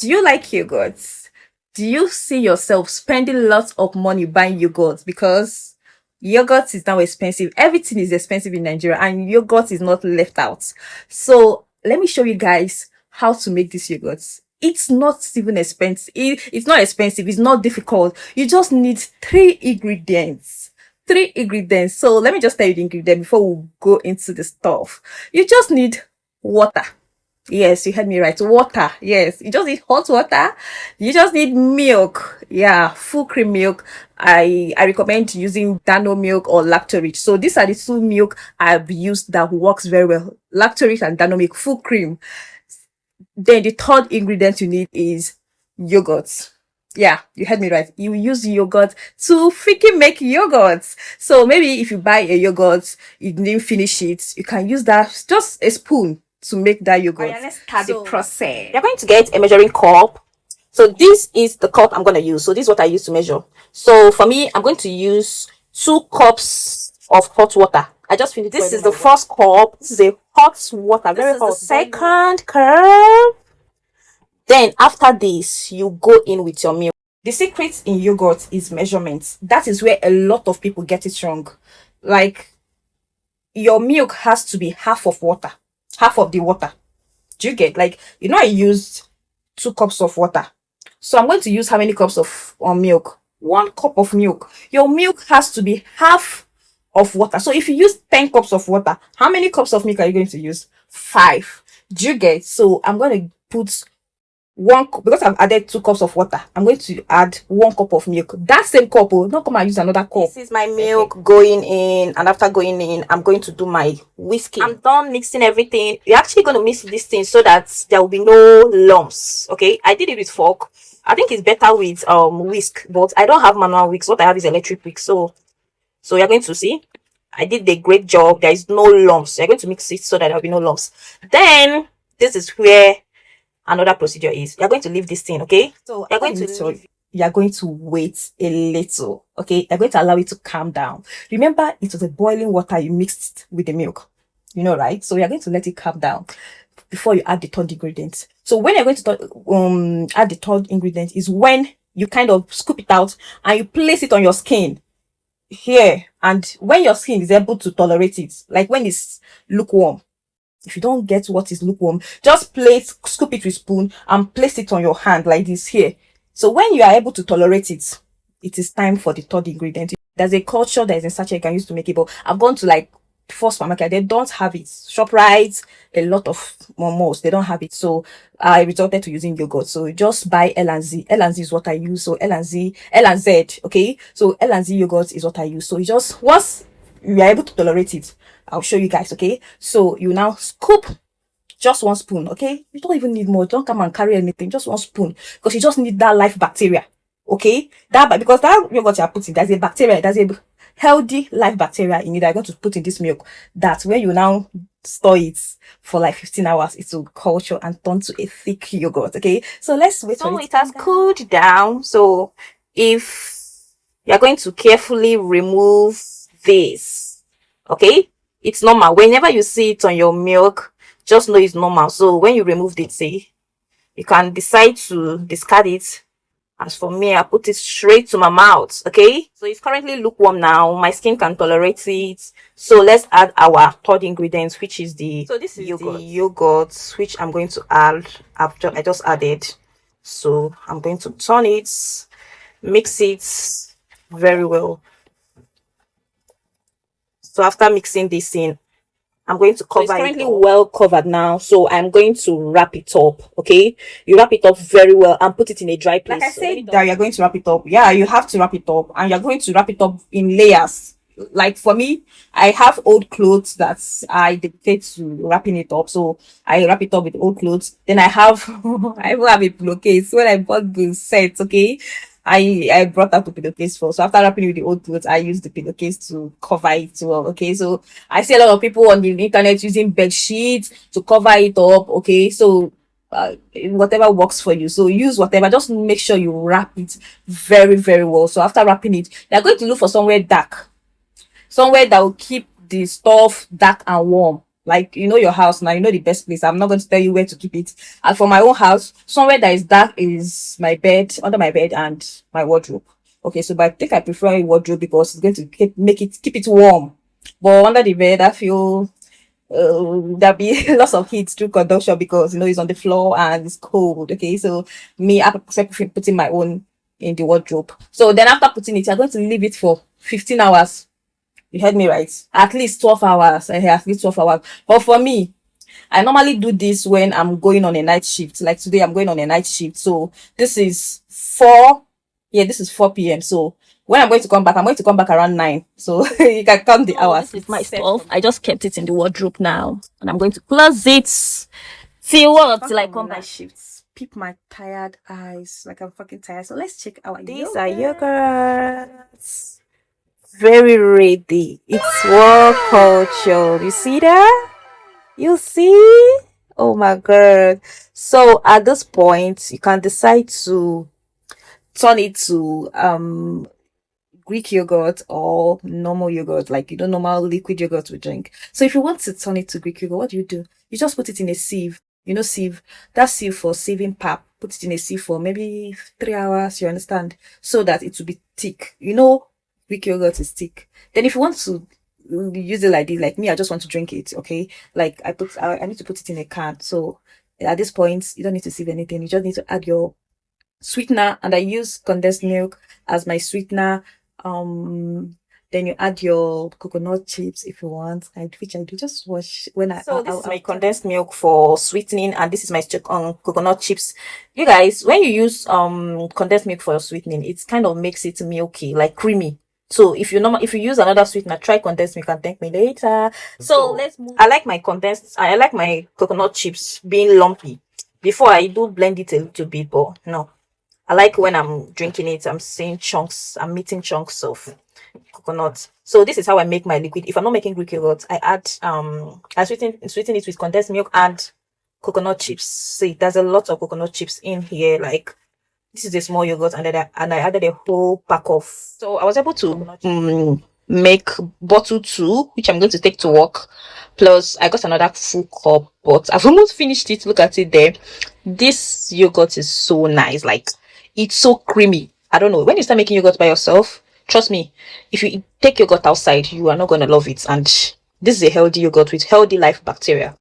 Do you like yogurts? Do you see yourself spending lots of money buying yogurt? Because yogurt is now expensive. Everything is expensive in Nigeria, and yogurt is not left out. So let me show you guys how to make this yogurt. It's not even expensive. It's not expensive. It's not difficult. You just need three ingredients. Three ingredients. So let me just tell you the ingredient before we go into the stuff. You just need water. Yes, you heard me right. Water. Yes, you just need hot water. You just need milk. Yeah, full cream milk. I recommend using Dano milk or Lactorich. So these are the two milk I've used that works very well. Lactorich and Dano milk, full cream. Then the third ingredient you need is yogurt. Yeah, you heard me right. You use yogurt to freaking make yogurt. So maybe if you buy a yogurt, you didn't finish it, you can use that just a spoon to make that yogurt. Oh yeah, let's start the process. You're going to get a measuring cup. So this is the cup I'm going to use. So this is what I use to measure. So for me, I'm going to use 2 cups of hot water. I just finished. This is the first cup. This is a hot water, very hot. The second cup. Then after this, you go in with your milk. The secret in yogurt is measurement. That is where a lot of people get it wrong. Like, your milk has to be half of water, half of the water. Do you get? Like, I used 2 cups of water. So I'm going to use how many cups of milk? 1 cup of milk. Your milk has to be half of water. So if you use 10 cups of water, how many cups of milk are you going to use? 5. Do you get? So I'm going to put 1 cup, because I've added 2 cups of water. I'm going to add 1 cup of milk. That same cup, not come and use another cup. This is my milk going in, and after going in, I'm going to do my whiskey. I'm done mixing everything. You're actually going to mix this thing so that there will be no lumps. Okay, I did it with fork. I think it's better with whisk, but I don't have manual whisk. What I have is electric whisk. So you're going to see I did a great job. There is no lumps. You're going to mix it so that there will be no lumps. Then this is where another procedure is. You're going to leave this thing, okay? So you're going to wait a little, okay? You're going to allow it to calm down. Remember, it was a boiling water you mixed with the milk, right? So you're going to let it calm down before you add the third ingredient. So when you're going to add the third ingredient is when you kind of scoop it out and you place it on your skin here. And when your skin is able to tolerate it, like when it's lukewarm. If you don't get what is lukewarm, just scoop it with spoon and place it on your hand like this here. So when you are able to tolerate it, it is time for the third ingredient. There's a culture that is in sachet you can use to make it, but I've gone to like first supermarket, they don't have it. ShopRite, a lot of momos, they don't have it. So I resorted to using yogurt. So just buy L&Z. L&Z is what I use. So L&Z, okay? So L&Z yogurt is what I use. So you just, once you are able to tolerate it, I'll show you guys, okay? So you now scoop just 1 spoon, okay? You don't even need more. Don't come and carry anything. Just 1 spoon, because you just need that live bacteria, okay? Because that yogurt you're putting, there's a bacteria, there's a healthy live bacteria in it that you're going to put in this milk. That when you now store it for like 15 hours, it will culture and turn to a thick yogurt, okay? So let's wait for it. It has cooled down. So if you're going to carefully remove this, okay? It's normal. Whenever you see it on your milk, just know it's normal. So when you remove it, you can decide to discard it. As for me, I put it straight to my mouth, okay? So it's currently lukewarm now. My skin can tolerate it. So let's add our third ingredient, which is the yogurt, which I'm going to add after I just added. So I'm going to turn it, mix it very well. So after mixing this in, I'm going to cover it. It's currently well covered now, so I'm going to wrap it up, okay? You wrap it up very well and put it in a dry place. Like I said that you're going to wrap it up. Yeah, you have to wrap it up, and you're going to wrap it up in layers. Like for me, I have old clothes that I dedicate to wrapping it up, so I wrap it up with old clothes. Then I have I even have a pillowcase. When I bought the set, okay, I brought out the pillowcase first. So after wrapping with the old clothes, I use the pillowcase to cover it well. Okay, so I see a lot of people on the internet using bed sheets to cover it up. Okay, so whatever works for you. So use whatever. Just make sure you wrap it very, very well. So after wrapping it, you're going to look for somewhere dark, somewhere that will keep the stuff dark and warm. Like, you know your house now, you know the best place. I'm not going to tell you where to keep it. And for my own house, somewhere that is dark is my bed, under my bed, and my wardrobe. Okay, so but I think I prefer a wardrobe because it's going to keep it warm. But under the bed, I feel there'll be lots of heat through conduction because it's on the floor and it's cold. Okay, so me, I prefer putting my own in the wardrobe. So then after putting it, you're going to leave it for 15 hours. You heard me right. At least 12 hours. At least 12 hours. But for me, I normally do this when I'm going on a night shift. Like today, I'm going on a night shift. So this is 4. Yeah, this is 4 p.m. So when I'm going to come back, I'm going to come back around 9. So you can count the hours. This is my stuff. I just kept it in the wardrobe now. And I'm going to close it. Till what? Till I come back shifts. Peep my tired eyes. Like I'm fucking tired. So let's check our These are yogurts. Very ready. It's work culture. You see that? You see? Oh my god. So at this point, you can decide to turn it to Greek yogurt or normal yogurt, like normal liquid yogurt we drink. So if you want to turn it to Greek yogurt, what do? You just put it in a sieve. Sieve. That sieve for sieving pap. Put it in a sieve for maybe 3 hours, you understand? So that it will be thick. Greek yogurt is thick. Then if you want to use it like this, like me, I just want to drink it, okay? Like I need to put it in a can. So at this point, you don't need to sieve anything. You just need to add your sweetener, and I use condensed milk as my sweetener. Then you add your coconut chips if you want, which I do just wash when I. So this is my condensed milk for sweetening, and this is my coconut chips. You guys, when you use condensed milk for sweetening, it kind of makes it milky, like creamy. So if you use another sweetener, try condensed milk and thank me later. So let's move. I like my coconut chips being lumpy. Before I do blend it a little bit, but no. I like when I'm drinking it, I'm meeting chunks of coconut. So this is how I make my liquid. If I'm not making Greek yogurt, I add I sweeten it with condensed milk and coconut chips. See, there's a lot of coconut chips in here. Like this is a small yogurt, and I added a whole pack of. So I was able to make bottle 2, which I'm going to take to work. Plus, I got another full cup, but I've almost finished it. Look at it there. This yogurt is so nice. Like it's so creamy. I don't know. When you start making yogurt by yourself, trust me, if you take yogurt outside, you are not going to love it. And this is a healthy yogurt with healthy life bacteria.